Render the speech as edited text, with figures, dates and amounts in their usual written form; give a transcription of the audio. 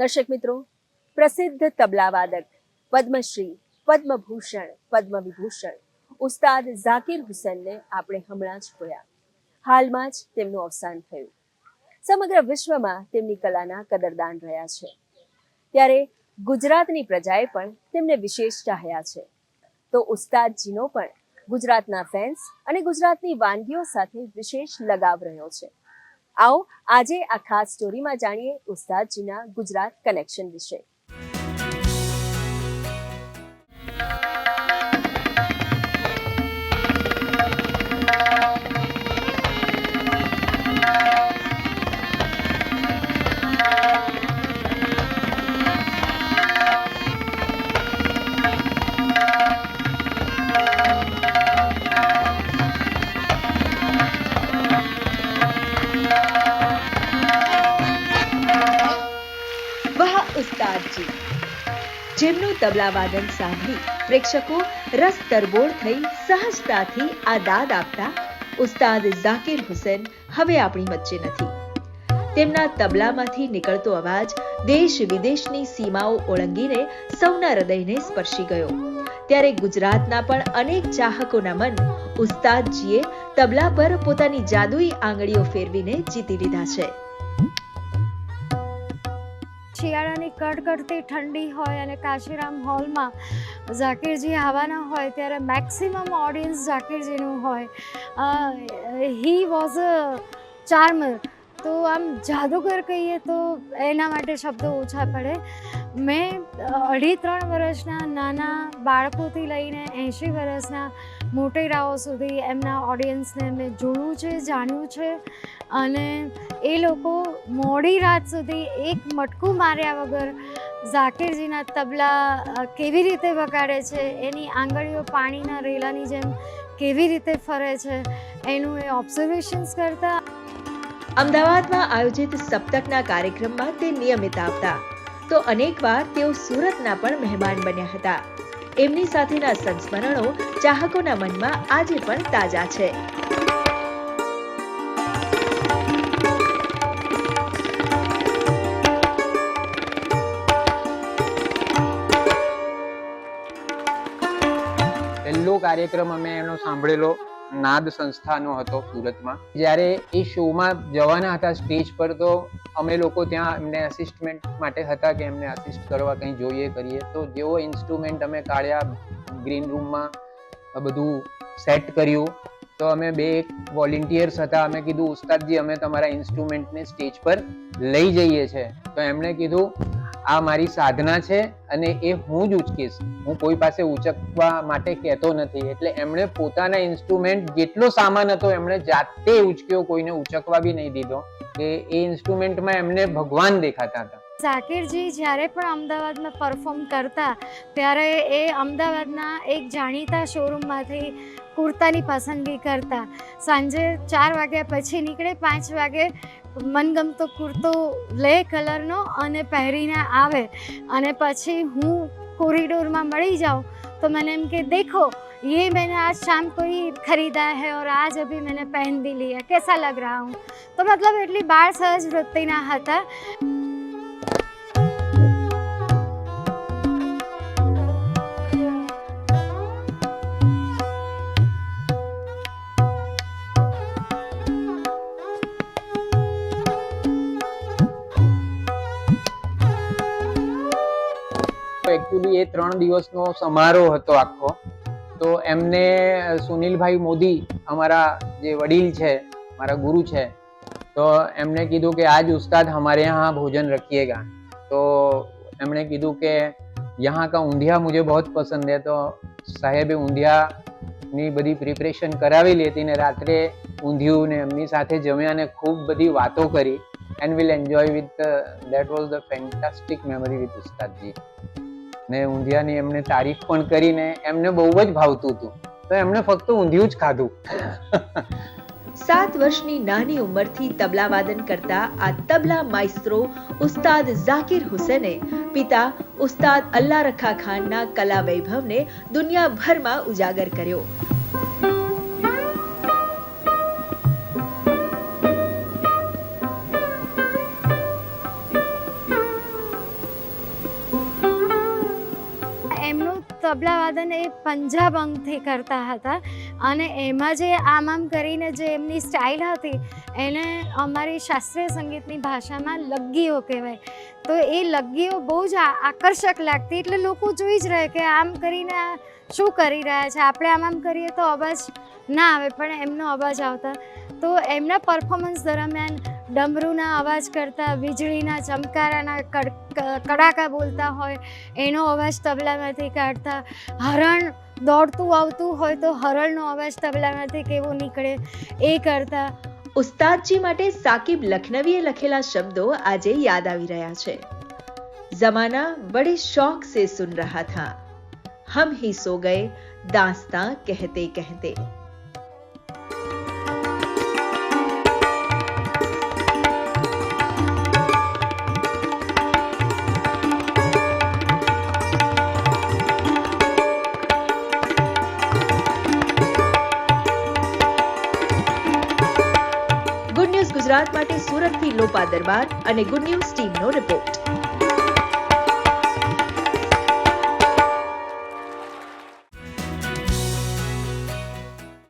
દર્શક મિત્રો, પ્રસિદ્ધ તબલાવાદક પદ્મશ્રી, પદ્મભૂષણ, પદ્મવિભૂષણ ઉસ્તાદ ઝાકિર હુસેનને આપણે હમણાં જ જોયા. હાલમાં જ તેમનું અવસાન થયું. સમગ્ર વિશ્વમાં તેમની કલાના કદરદાન રહ્યા છે. ત્યારે ગુજરાતની પ્રજાએ પણ તેમને વિશેષ ચાહ્યા છે. તો ઉસ્તાદજીનો પણ ગુજરાતના ફેન્સ અને ગુજરાતની વાનગીઓ સાથે વિશેષ લગાવ રહ્યો છે. આવો આજે આ ખાસ સ્ટોરીમાં જાણીએ ઉસ્તાદજીના ગુજરાત કનેક્શન વિશે. ઉસ્તાદજી, જેમનું તબલાવાદન સાંભળી પ્રેક્ષકો રસ તરબોળ થઈ સહજતાથી આ દાદ આપતા ઉસ્તાદ ઝાકિર હુસેન હવે આપણી વચ્ચે નથી. તેમના તબલામાંથી નીકળતો અવાજ દેશ વિદેશની સીમાઓ ઓળંગીને સૌના હૃદયને સ્પર્શી ગયો. ત્યારે ગુજરાતના પણ અનેક ચાહકોના મન ઉસ્તાદજીએ તબલા પર પોતાની જાદુઈ આંગળીઓ ફેરવીને જીતી લીધા છે. શિયાળાની કડકડતી ઠંડી હોય અને કાશીરામ હોલમાં ઝાકિરજી આવવાના હોય ત્યારે મેક્સિમમ ઓડિયન્સ ઝાકિરજીનું હોય. He was a charmer. તો આમ જાદુગર કહીએ તો એના માટે શબ્દો ઓછા પડે. મેં 2.5-3 વર્ષના નાના બાળકોથી લઈને 80 વર્ષના મોટેરાઓ સુધી એમના ઓડિયન્સને મેં જોયું છે, જાણ્યું છે. અને એ લોકો મોડી રાત સુધી એક મટકું માર્યા વગર ઝાકિરજીના તબલા કેવી રીતે વગાડે છે, એની આંગળીઓ પાણીના રેલાની જેમ કેવી રીતે ફરે છે, એનું એ ઓબ્ઝર્વેશન્સ કરતા. અમદાવાદમાં આયોજિત સપ્તકના કાર્યક્રમમાં તે નિયમિત આવતા. તો અનેકવાર તેઓ સુરતના પણ મહેમાન બન્યા હતા. એમની સાથેના સંસ્મરણો ચાહકોના મનમાં આજે પણ તાજા છે. પહેલો કાર્યક્રમ અમે એનો સાંભળેલો નાદ સંસ્થાનો હતો સુરતમાં. જ્યારે એ શોમાં જવાના હતા સ્ટેજ પર, તો અમે લોકો ત્યાં એમને અસિસ્ટમેન્ટ માટે હતા કે એમને અસિસ્ટ કરવા કંઈ જોઈએ કરીએ. તો જેવો ઇન્સ્ટ્રુમેન્ટ અમે કાઢ્યા, ગ્રીન રૂમમાં બધું સેટ કર્યું, તો અમે 2 વોલેન્ટિયર્સ હતા. અમે કીધું, ઉસ્તાદજી અમે તમારા ઇન્સ્ટ્રુમેન્ટને સ્ટેજ પર લઈ જઈએ છે. તો એમણે કીધું, આ મારી સાધના છે અને એ હું જ ઉચકીશ, હું કોઈ પાસે ઉચકવા માટે કહેતો નથી. એટલે એમણે પોતાના ઇન્સ્ટ્રુમેન્ટ જેટલો સામાન હતો એમણે જાતે ઉચક્યો, કોઈને ઉચકવા બી નહીં દીધો. કે એ ઇન્સ્ટ્રુમેન્ટમાં એમને ભગવાન દેખાતા હતા. ઝાકિરજી જ્યારે પણ અમદાવાદમાં પરફોર્મ કરતા ત્યારે એ અમદાવાદના એક જાણીતા શોરૂમમાંથી કુર્તાની પસંદગી કરતા. સાંજે 4 વાગ્યા પછી નીકળે, 5 વાગે મનગમતો કુર્તો લે કલરનો અને પહેરીને આવે. અને પછી હું કોરિડોરમાં મળી જાઉં તો મને એમ કે, દેખો ये मैंने आज शाम को ही खरीदा है और आज अभी मैंने पहन भी लिया, कैसा लग रहा हूँ. तो मतलब એટલી બાળ સહજ વૃત્તિના હતા. એકચ્યુઅલી એ 3 દિવસનો સમારોહ હતો આખો. તો એમને સુનિલભાઈ મોદી, અમારા જે વડીલ છે, મારા ગુરુ છે, તો એમણે કીધું કે આજ ઉસ્તાદ हमारे यहाँ भोजन रखिएगा. तो એમણે કીધું કે यहाँ का ઊંધિયા मुझे बहुत पसंद है. તો સાહેબે ઊંધિયાની બધી પ્રિપરેશન કરાવી લીધી ને રાત્રે ઊંધિયું ને એમની સાથે જમ્યા ને ખૂબ બધી વાતો કરી. And will enjoy with that was the fantastic memory with Ustadji. ને ઊંધિયાની એમને તારીફ પણ કરીને એમને બહુ જ ભાવતું હતું. તો એમણે ફક્ત ઊંધિયું જ ખાધું. 7 વર્ષની નાની ઉંમરથી તબલાવાદન કરતા આ તબલા માઇસ્ત્રો ઉસ્તાદ ઝાકિર હુસેને પિતા ઉસ્તાદ અલ્લાહ રખા ખાનના કલા વૈભવને દુનિયાભરમાં ઉજાગર કર્યો. તબલાવાદન એ પંજાબ અંગથી કરતા હતા અને એમાં જે આમ કરીને જે એમની સ્ટાઇલ હતી એને અમારી શાસ્ત્રીય સંગીતની ભાષામાં લગ્ગીઓ કહેવાય. તો એ લગ્ગીઓ બહુ જ આકર્ષક લાગતી, એટલે લોકો જોઈ જ રહે કે આમ કરીને આ શું કરી રહ્યા છે. આપણે આમ કરીએ તો અવાજ ના આવે, પણ એમનો અવાજ આવતા. તો એમના પરફોર્મન્સ દરમિયાન ડમરૂના અવાજ કરતા, વીજળીના ચમકારાના કડાકા બોલતા હોય એનો અવાજ તબલામાંથી કાઢતા, હરણ દોડતું આવતું હોય તો હરણનો અવાજ તબલામાંથી કેવો નીકળે એ કરતા. ઉસ્તાદજી માટે સાકિબ લખનવીએ લખેલા શબ્દો આજે યાદ આવી રહ્યા છે. જમાના બડે શौक से सुन रहा था, हम ही सो गए दास्तां कहते कहते. ગુડ ન્યૂઝ ગુજરાત માટે સુરતથી લોપા દરબાર અને ગુડ ન્યૂઝ ટીમનો રિપોર્ટ.